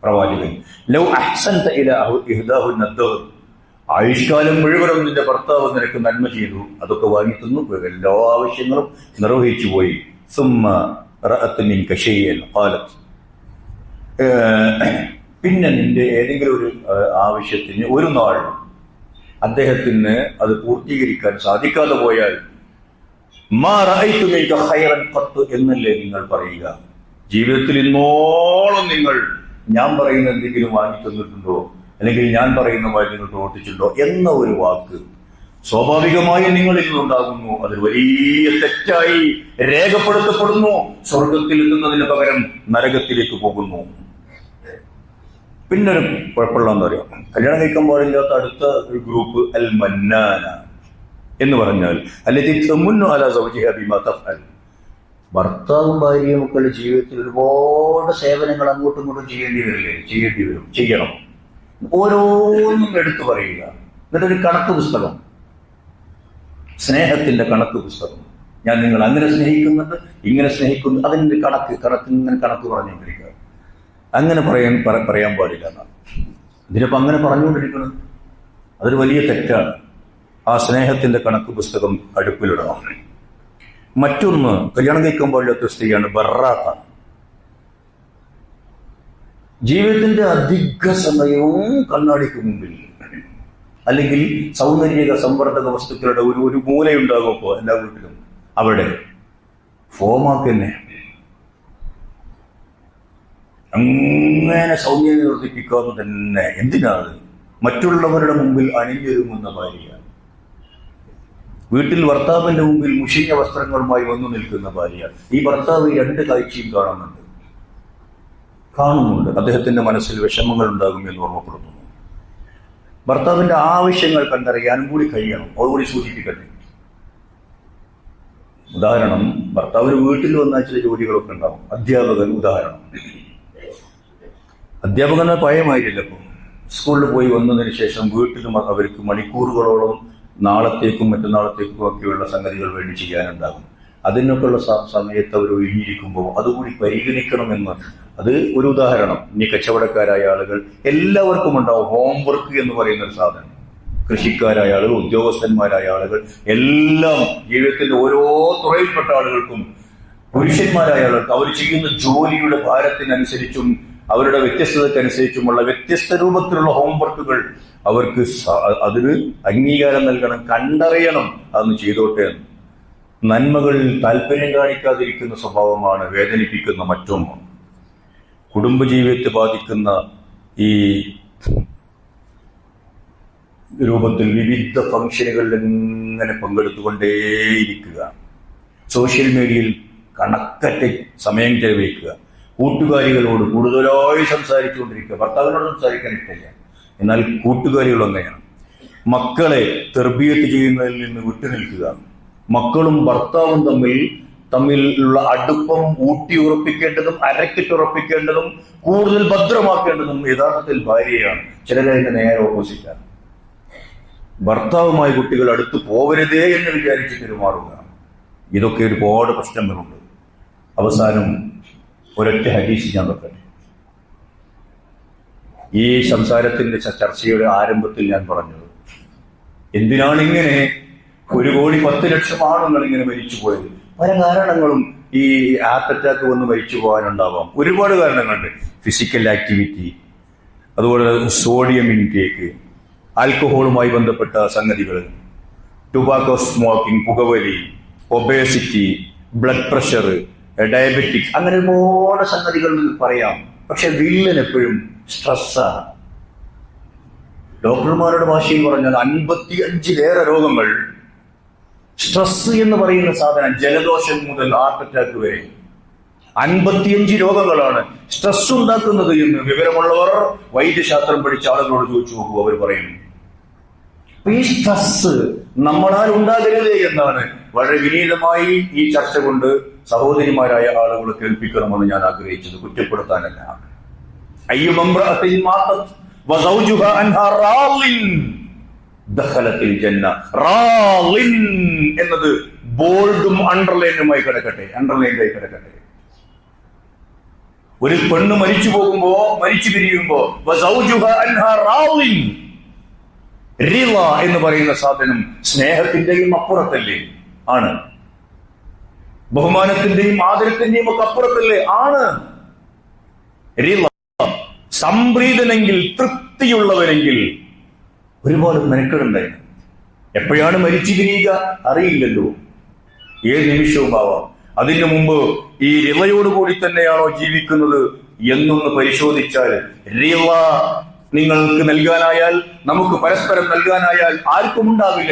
പ്രവാചകൻ. ലൗ അഹ്സൻത ഇലാ ഇഹ്ദാഹുന്ന ദഹർ. ആയുഷ്കാലം മുഴുവനും നിന്റെ ഭർത്താവ് നിനക്ക് നന്മ ചെയ്തു, അതൊക്കെ വാങ്ങി തന്നു, എല്ലാ ആവശ്യങ്ങളും നിർവഹിച്ചു പോയി. സുമ്മ റഅത് മിൻക ശൈഅൻ ഖാലത്. പിന്നെ നിന്റെ ഏതെങ്കിലും ഒരു ആവശ്യത്തിന് ഒരു നാൾ അദ്ദേഹത്തിന് അത് പൂർത്തീകരിക്കാൻ സാധിക്കാതെ പോയാൽ മാ റഅയ്തു മിൻക ഖൈറൻ ഖത്ത് എന്നല്ലേ നിങ്ങൾ പറയുക. ജീവിതത്തിൽ ഇന്നോളം നിങ്ങൾ ഞാൻ പറയുന്ന എന്തെങ്കിലും വാങ്ങി തന്നിട്ടുണ്ടോ, അല്ലെങ്കിൽ ഞാൻ പറയുന്ന പോലെ നിങ്ങൾ പ്രവർത്തിച്ചിട്ടുണ്ടോ എന്ന ഒരു വാക്ക് സ്വാഭാവികമായി നിങ്ങളിൽ നിന്നുണ്ടാകുന്നു. അത് വലിയ തെറ്റായി രേഖപ്പെടുത്തപ്പെടുന്നു. സ്വർഗത്തിൽ എത്തുന്നതിന് പകരം നരകത്തിലേക്ക് പോകുന്നു. പിന്നൊരു കുഴപ്പമുള്ളതെന്ന് പറയാം, കല്യാണം കഴിക്കാൻ പാടില്ലാത്ത അടുത്ത ഒരു ഗ്രൂപ്പ് അൽ മന്നാന എന്ന് പറഞ്ഞാൽ അല്ലെങ്കിൽ ഭർത്താവും ഭാര്യയും മക്കളുടെ ജീവിതത്തിൽ ഒരുപാട് സേവനങ്ങൾ അങ്ങോട്ടും ഇങ്ങോട്ടും ചെയ്യണം. ഓരോന്നും എടുത്തു പറയുക. എന്നിട്ടൊരു കണക്ക് പുസ്തകം, സ്നേഹത്തിന്റെ കണക്ക് പുസ്തകം. ഞാൻ നിങ്ങൾ അങ്ങനെ സ്നേഹിക്കുന്നുണ്ട്, ഇങ്ങനെ സ്നേഹിക്കുന്നു, അതിന്റെ കണക്ക് പറഞ്ഞുകൊണ്ടിരിക്കുക. അങ്ങനെ പറയാൻ പാടില്ല എന്നാണ്. ഇതിനിപ്പോ അങ്ങനെ പറഞ്ഞുകൊണ്ടിരിക്കുന്നത് അതൊരു വലിയ തെറ്റാണ്. ആ സ്നേഹത്തിന്റെ കണക്ക് പുസ്തകം അടുപ്പിലിടണം. മറ്റൊന്ന്, കല്യാണം കഴിക്കാൻ പാടില്ലാത്ത സ്ത്രീയാണ് ബറാത്ത. ജീവിതത്തിന്റെ അധിക സമയവും കണ്ണാടിക്ക് മുമ്പിൽ, അല്ലെങ്കിൽ സൗന്ദര്യ സംവർദ്ധക വസ്തുക്കളുടെ ഒരു മൂലയുണ്ടാകും ഇപ്പോ എല്ലാ വീട്ടിലും, അവിടെ ഫോമാക്ക് തന്നെ അങ്ങനെ സൗന്ദര്യം വർദ്ധിപ്പിക്കാതെ തന്നെ. എന്തിനാണ്? മറ്റുള്ളവരുടെ മുമ്പിൽ അണിഞ്ഞൊരുങ്ങുന്ന ഭാര്യ, വീട്ടിൽ ഭർത്താവിന്റെ മുമ്പിൽ മുഷിഞ്ഞ വസ്ത്രങ്ങളുമായി വന്നു നിൽക്കുന്ന ഭാര്യ. ഈ ഭർത്താവ് രണ്ട് കാഴ്ചയും കാണുന്നുണ്ട്. കാണുന്നുണ്ട്. അദ്ദേഹത്തിന്റെ മനസ്സിൽ വിഷമങ്ങൾ ഉണ്ടാകും എന്ന് ഓർമ്മപ്പെടുത്തുന്നു. ഭർത്താവിന്റെ ആവശ്യങ്ങൾ കണ്ടറിയാനും കൂടി കഴിയണം. അതുകൂടി സൂചിപ്പിക്കട്ടെ. ഉദാഹരണം, ഭർത്താവിന് വീട്ടിൽ വന്നാൽ ചില ജോലികളൊക്കെ ഉണ്ടാവും. അധ്യാപകൻ ഉദാഹരണം, അധ്യാപകൻ ഭയമായില്ല. ഇപ്പം സ്കൂളിൽ പോയി വന്നതിന് ശേഷം വീട്ടിലും അവർക്ക് മണിക്കൂറുകളോളം നാളത്തേക്കും മറ്റന്നാളത്തേക്കും ഒക്കെയുള്ള സംഗതികൾ വേണ്ടി ചെയ്യാനുണ്ടാകും. അതിനൊക്കെയുള്ള സമയത്ത് അവർ ഒഴിഞ്ഞിരിക്കുമ്പോൾ അതുകൂടി പരിഗണിക്കണമെന്ന്, അത് ഒരു ഉദാഹരണം. ഇനി കച്ചവടക്കാരായ ആളുകൾ എല്ലാവർക്കും ഉണ്ടാവും ഹോംവർക്ക് എന്ന് പറയുന്ന ഒരു സാധനം. കൃഷിക്കാരായ ആളുകൾ, ഉദ്യോഗസ്ഥന്മാരായ ആളുകൾ, എല്ലാം ജീവിതത്തിന്റെ ഓരോ തുറയിൽപ്പെട്ട ആളുകൾക്കും, പുരുഷന്മാരായ ആളുകൾക്ക് അവർ ചെയ്യുന്ന ജോലിയുടെ ഭാരത്തിനനുസരിച്ചും അവരുടെ വ്യത്യസ്തതയ്ക്കനുസരിച്ചുമുള്ള വ്യത്യസ്ത രൂപത്തിലുള്ള ഹോംവർക്കുകൾ അവർക്ക് അതിന് അംഗീകാരം നൽകണം, കണ്ടറിയണം, അതൊന്ന് ചെയ്തോട്ടെ. നന്മകളിൽ താല്പര്യം കാണിക്കാതിരിക്കുന്ന സ്വഭാവമാണ് വേദനിപ്പിക്കുന്ന മറ്റൊന്ന്. കുടുംബജീവിതത്തെ ബാധിക്കുന്ന ഈ രൂപത്തിൽ വിവിധ ഫംഗ്ഷനുകളിൽ എങ്ങനെ പങ്കെടുത്തുകൊണ്ടേയിരിക്കുക, സോഷ്യൽ മീഡിയയിൽ കണക്കറ്റ സമയം ചെലവഴിക്കുക, കൂട്ടുകാരികളോട് കൂടുതലായി സംസാരിച്ചുകൊണ്ടിരിക്കുക. ഭർത്താവിനോട് സംസാരിക്കാൻ ഇഷ്ടമില്ല, എന്നാൽ കൂട്ടുകാരികൾ അങ്ങനെയാണ്. മക്കളെ തർബിയത്ത് ചെയ്യുന്നതിൽ നിന്ന് വിട്ടുനിൽക്കുക. മക്കളും ഭർത്താവും തമ്മിലുള്ള അടുപ്പം ഊട്ടി ഉറപ്പിക്കേണ്ടതും അരക്കിട്ടുറപ്പിക്കേണ്ടതും കൂടുതൽ ഭദ്രമാക്കേണ്ടതും യഥാർത്ഥത്തിൽ ഭാര്യയാണ്. ചിലരതിന്റെ നേരെ ഓപ്പോസിറ്റാണ്. ഭർത്താവുമായി കുട്ടികൾ അടുത്ത് പോവരുതേ എന്ന് വിചാരിച്ച് പെരുമാറുക. ഇതൊക്കെ ഒരുപാട് പ്രശ്നങ്ങളുണ്ട്. അവസാനം ഒരൊറ്റ ഹദീസ് ഞാൻ വെക്കട്ടെ. ഈ സംസാരത്തിന്റെ ചർച്ചയുടെ ആരംഭത്തിൽ ഞാൻ പറഞ്ഞത്, എന്തിനാണ് ഇങ്ങനെ 1,10,00,000 ആളുകൾ ഇങ്ങനെ മരിച്ചുപോയത്? പല കാരണങ്ങളും ഈ ഹാർട്ട് അറ്റാക്ക് വന്ന് മരിച്ചു പോകാനുണ്ടാവാം. ഒരുപാട് കാരണങ്ങളുണ്ട്. ഫിസിക്കൽ ആക്ടിവിറ്റി, അതുപോലെ സോഡിയം ഇൻടേക്ക്, ആൽക്കഹോളുമായി ബന്ധപ്പെട്ട സംഗതികൾ, ടുബാക്കോ സ്മോക്കിംഗ്, പുകവലി, ഒബേസിറ്റി, ബ്ലഡ് പ്രഷർ, ഡയബറ്റിക്സ്, അങ്ങനെ ഒരുപാട് സംഗതികൾ പറയാം. പക്ഷെ വില്ലൻ എപ്പോഴും സ്ട്രെസ്സാണ്. ഡോക്ടർമാരുടെ ഭാഷയിൽ പറഞ്ഞാൽ 55-ലേറെ രോഗങ്ങൾ സ്ട്രെസ് എന്ന് പറയുന്ന സാധനം, ജലദോഷം മുതൽ ഹാർട്ട് അറ്റാക്ക് വരെ 55 രോഗങ്ങളാണ് സ്ട്രെസ് ഉണ്ടാക്കുന്നത് എന്ന് വിവരമുള്ളവർ, വൈദ്യശാസ്ത്രം പഠിച്ച ആളുകളോട് ചോദിച്ചു നോക്കൂ. അവർ പറയും ഈ സ്ട്രെസ് നമ്മളാൽ ഉണ്ടാകരുതേ എന്നാണ് വളരെ വിനീതമായി ഈ ചർച്ച കൊണ്ട് സഹോദരിമാരായ ആളുകൾ കേൾപ്പിക്കണമെന്ന് ഞാൻ ആഗ്രഹിച്ചത്. കുറ്റപ്പെടുത്താനല്ല. എന്നത് ബോൾഡും അണ്ടർലൈനുമായി കിടക്കട്ടെ, അണ്ടർലൈനായി കിടക്കട്ടെ. ഒരു പെണ്ണ് മരിച്ചു പിരിയുമ്പോ റിള എന്ന് പറയുന്ന സാധനം സ്നേഹത്തിന്റെയും അപ്പുറത്തല്ലേ? ആണ്. ബഹുമാനത്തിന്റെയും ആദരത്തിന്റെയും ഒക്കെ അപ്പുറത്തല്ലേ? ആണ്. റിള, സംപ്രീതനെങ്കിൽ, തൃപ്തിയുള്ളവരെങ്കിൽ ഒരുപാട് മെനക്കെടുണ്ടായിരുന്നു. എപ്പോഴാണ് മരിച്ചു പിരിയുക അറിയില്ലല്ലോ, ഏത് നിമിഷവും ആവാം. അതിനു മുമ്പ് ഈ റിളയോടുകൂടി തന്നെയാണോ ജീവിക്കുന്നത് എന്നൊന്ന് പരിശോധിച്ചാൽ, റിള നിങ്ങൾക്ക് നൽകാനായാൽ, നമുക്ക് പരസ്പരം നൽകാനായാൽ ആർക്കും ഉണ്ടാവില്ല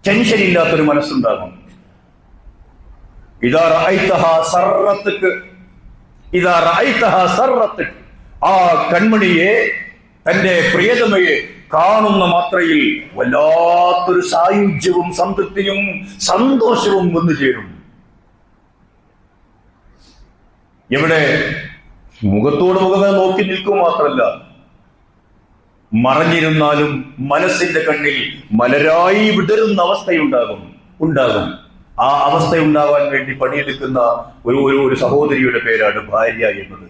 ടെൻഷൻ ഇല്ലാത്തൊരു മനസ്സുണ്ടാകും. ഇദാ റഅയ്തഹാ സറത്തക്, ആ കൺമണിയെ, തന്റെ പ്രിയതമയെ കാണുന്ന മാത്രയിൽ വല്ലാത്തൊരു സായുജ്യവും സംതൃപ്തിയും സന്തോഷവും വന്നു ചേരും. എവിടെ? മുഖത്തോട് മുഖമേ നോക്കി നിൽക്കുക മാത്രമല്ല, മറഞ്ഞിരുന്നാലും മനസ്സിന്റെ കണ്ണിൽ മലരായി വിടരുന്ന അവസ്ഥയുണ്ടാകും. ആ അവസ്ഥ ഉണ്ടാവാൻ വേണ്ടി പണിയെടുക്കുന്ന ഒരു സഹോദരിയുടെ പേരാണ് ഭാര്യ എന്നത്.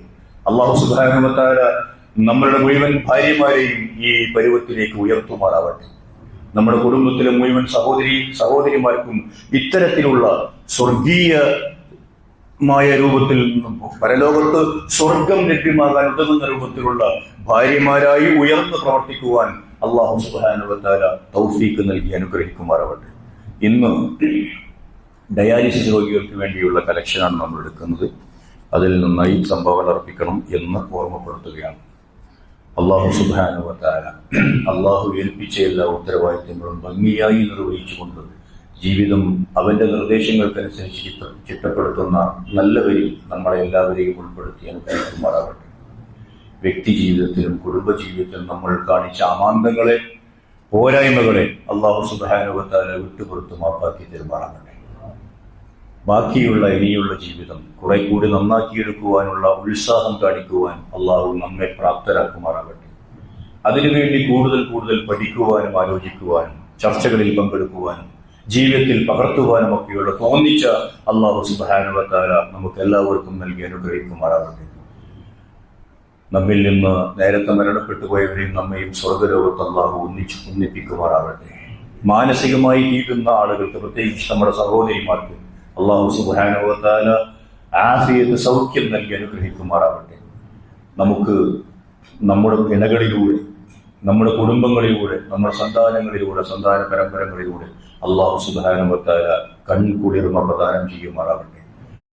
അല്ലാഹു സുബ്ഹാനഹു വ തആല നമ്മളുടെ മുഴുവൻ ഭാര്യമാരെയും ഈ പരുവത്തിലേക്ക് ഉയർത്തുമാറാവട്ടെ. നമ്മുടെ കുടുംബത്തിലെ മുഴുവൻ സഹോദരിമാർക്കും ഇത്തരത്തിലുള്ള സ്വർഗീയമായ രൂപത്തിൽ പരലോകത്ത് സ്വർഗം ലഭ്യമാകാൻ ഉതകുന്ന രൂപത്തിലുള്ള ഭാര്യമാരായി ഉയർന്നു പ്രവർത്തിക്കുവാൻ അല്ലാഹു സുബ്ഹാനഹു വ തആല തൗഫീഖ് നൽകി അനുഗ്രഹിക്കുമാറാവട്ടെ. ഇന്ന് ഡയാലിസിസ് രോഗികൾക്ക് വേണ്ടിയുള്ള കലക്ഷനാണ് നമ്മൾ എടുക്കുന്നത്. അതിൽ നിന്നായി സംഭാവന അർപ്പിക്കണം എന്ന് ഓർമ്മപ്പെടുത്തുകയാണ്. അല്ലാഹു സുബ്ഹാനഹു വ തആല അല്ലാഹു ഏൽപ്പിച്ച എല്ലാ ഉത്തരവാദിത്തങ്ങളും ഭംഗിയായി നിർവഹിച്ചുകൊണ്ട് ജീവിതം അവന്റെ നിർദ്ദേശങ്ങൾക്കനുസരിച്ച് ചിട്ടപ്പെടുത്തുന്ന നല്ലവരിൽ നമ്മളെ എല്ലാവരെയും ഉൾപ്പെടുത്തി അനുഗ്രഹിക്കുമാറാകട്ടെ. വ്യക്തി ജീവിതത്തിലും കുടുംബ ജീവിതത്തിലും നമ്മൾ കാണിച്ച അമാന്തങ്ങളെ, പോരായ്മകളെ അല്ലാഹു സുബ്ഹാനഹു വ തആല വിട്ടുപുറത്തു മാപ്പാക്കി തരുമാറാകട്ടെ. ബാക്കിയുള്ള ഇനിയുള്ള ജീവിതം കുറെ കൂടി നന്നാക്കിയെടുക്കുവാനുള്ള ഉത്സാഹം കാണിക്കുവാൻ അല്ലാഹു നമ്മെ പ്രാപ്തരാക്കുമാറാകട്ടെ. അതിനുവേണ്ടി കൂടുതൽ കൂടുതൽ പഠിക്കുവാനും ആലോചിക്കുവാനും ചർച്ചകളിൽ പങ്കെടുക്കുവാനും ജീവിതത്തിൽ പകർത്തുവാനും ഒക്കെയുള്ള തോന്നിച്ച അല്ലാഹു സുബ്ഹാനഹു വ തആല നമുക്ക് എല്ലാവർക്കും നൽകി അനുഗ്രഹിക്കുമാറാകട്ടെ. നമ്മിൽ നിന്ന് നേരത്തെ മരണപ്പെട്ടു പോയവരെയും നമ്മയും സ്വർഗ്ഗലോകത്ത് അല്ലാഹു ഒന്നിപ്പിക്കുമാറാകട്ടെ. മാനസികമായി തീരുന്ന ആളുകൾക്ക്, പ്രത്യേകിച്ച് നമ്മുടെ സഹോദരിമാർക്ക് അല്ലാഹു സുബ്ഹാനഹു വ തആല ആഫിയത്ത്, സൗഖ്യം നൽകി അനുഗ്രഹിക്കുമാറാകട്ടെ. നമുക്ക് നമ്മുടെ ഇണകളിലൂടെ, നമ്മുടെ കുടുംബങ്ങളിലൂടെ, നമ്മുടെ സന്താനങ്ങളിലൂടെ, സന്താന പരമ്പരകളിലൂടെ അല്ലാഹു സുബ്ഹാനഹു വ തആല കൺകുളിർമ പ്രദാനം ചെയ്യുമാറാകട്ടെ.